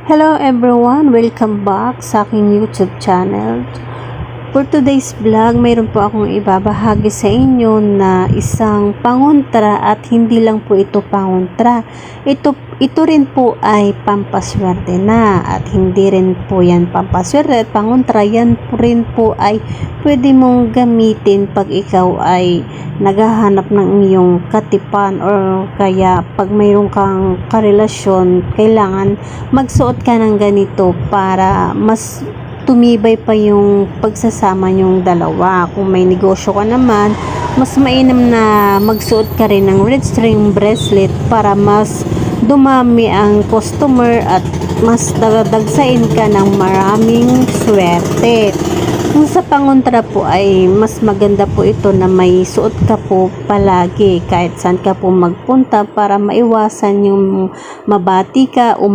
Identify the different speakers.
Speaker 1: Hello everyone! Welcome back sa aking YouTube channel. For today's vlog, mayroon po akong ibabahagi sa inyo na isang pangontra at hindi lang po ito pangontra. Ito rin po ay pampaswerte na at hindi rin po yan pampaswerte at pangontra. Yan po rin po ay pwede mong gamitin pag ikaw ay naghahanap ng iyong katipan or kaya pag mayroon kang karelasyon, kailangan magsuot ka ng ganito para mas tumibay pa yung pagsasama yung dalawa. Kung may negosyo ka naman, mas mainam na magsuot ka rin ng red string bracelet para mas dumami ang customer at mas dagsain ka ng maraming swerte. Kung sa pangontra po ay mas maganda po ito na may suot ka po palagi kahit saan ka po magpunta para maiwasan yung mabati ka o